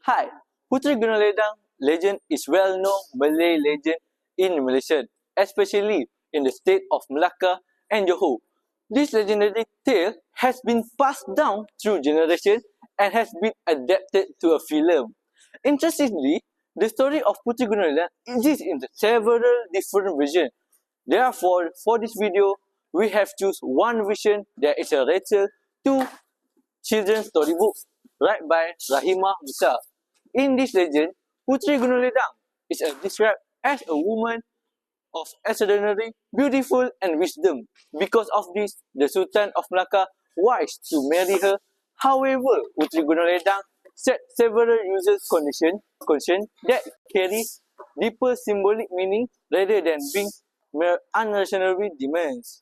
Hi, Puteri Gunung Ledang legend is well-known Malay legend in Malaysia, especially in the state of Melaka and Johor. This legendary tale has been passed down through generations and has been adapted to a film. Interestingly, the story of Puteri Gunung Ledang exists in several different versions. Therefore, for this video, we have choose one version that is a related to children's storybook written by Rahimah Musa. In this legend, Puteri Gunung Ledang is described as a woman of extraordinary, beautiful and wisdom. Because of this, the Sultan of Melaka wished to marry her. However, Puteri Gunung Ledang set several user conditions that carry deeper symbolic meaning rather than being mere unreasonable demands.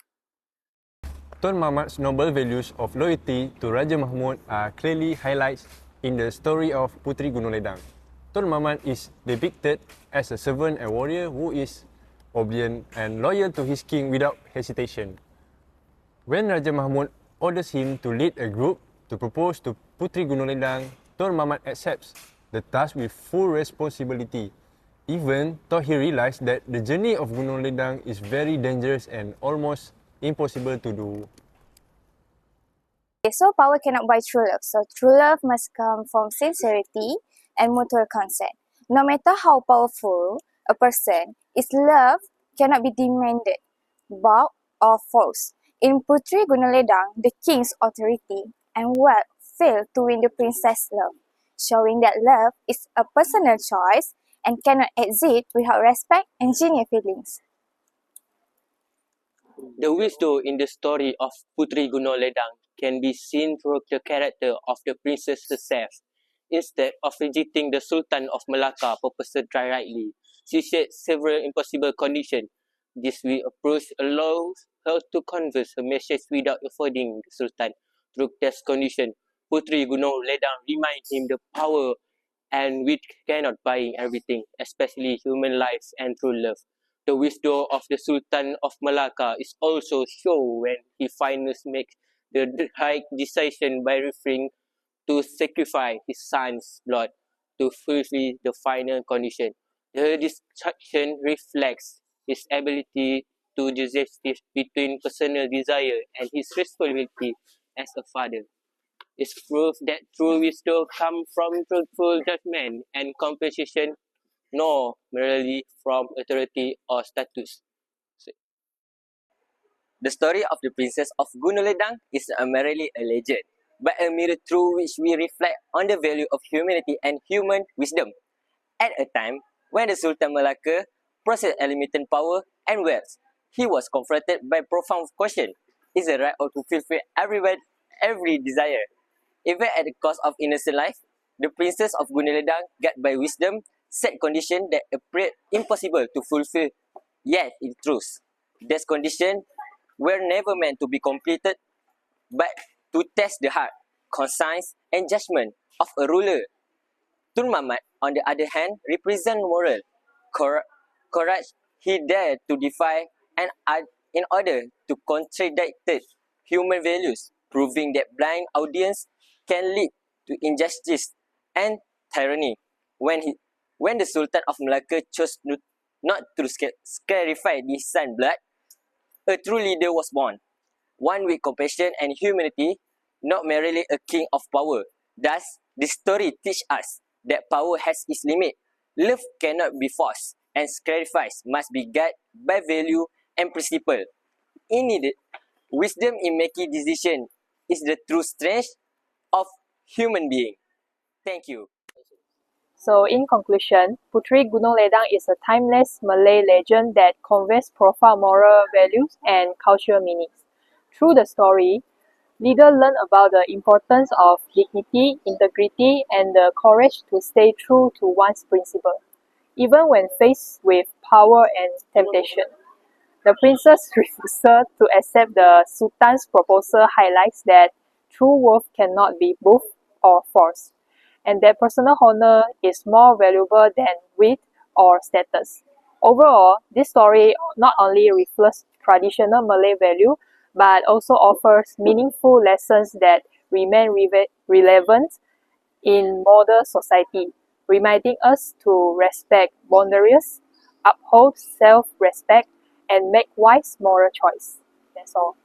Tun Mamat's noble values of loyalty to Raja Mahmud are clearly highlighted in the story of Puteri Gunung Ledang. Tun Mamat is depicted as a servant and warrior who is obedient and loyal to his king without hesitation. When Raja Mahmud orders him to lead a group to propose to Puteri Gunung Ledang, Tun Mamat accepts the task with full responsibility, even though he realized that the journey of Gunung Ledang is very dangerous and almost impossible to do. Okay, so power cannot buy true love. So true love must come from sincerity and mutual consent. No matter how powerful a person is, love cannot be demanded, bought, or forced. In Puteri Gunung Ledang, the king's authority and wealth failed to win the princess' love, showing that love is a personal choice and cannot exist without respect and genuine feelings. The wisdom in the story of Puteri Gunung Ledang can be seen through the character of the princess herself. Instead of rejecting the Sultan of Melaka purposely rightly, she set several impossible conditions. This way approach allows her to convey her message without offending the Sultan. Through this condition, Puteri Gunung Ledang reminds him the power and which cannot buy everything, especially human lives and true love. The wisdom of the Sultan of Melaka is also shown when he finally makes the right decision by refusing to sacrifice his son's blood to fulfill the final condition. The decision reflects his ability to justice between personal desire and his responsibility as a father. It's proof that true wisdom comes from truthful judgment and compassion, nor merely from authority or status. The story of the Princess of Gunung Ledang is merely a legend, but a mirror through which we reflect on the value of humanity and human wisdom. At a time when the Sultan Melaka possessed unlimited power and wealth, he was confronted by profound question: is it right to fulfill every desire, even at the cost of innocent life? The Princess of Gunung Ledang, guided by wisdom, set conditions that appeared impossible to fulfill, yet in truth, these conditions were never meant to be completed, but to test the heart, conscience, and judgment of a ruler. Tun Mamat, on the other hand, represents moral courage. He dared to defy and in order to contradict human values, proving that blind obedience can lead to injustice and tyranny. When the Sultan of Melaka chose not to sacrifice his son's blood, a true leader was born, one with compassion and humanity, not merely a king of power. Thus, this story teaches us that power has its limit. Love cannot be forced, and sacrifice must be guided by value and principle. Indeed, wisdom in making decisions is the true strength of human being. Thank you. So in conclusion, Puteri Gunung Ledang is a timeless Malay legend that conveys profound moral values and cultural meanings. Through the story, readers learn about the importance of dignity, integrity, and the courage to stay true to one's principle, even when faced with power and temptation. The princess refusal to accept the Sultan's proposal highlights that true worth cannot be bought or forced, and that personal honor is more valuable than wit or status. Overall, this story not only reflects traditional Malay value, but also offers meaningful lessons that remain relevant in modern society, reminding us to respect boundaries, uphold self-respect, and make wise moral choice. That's all.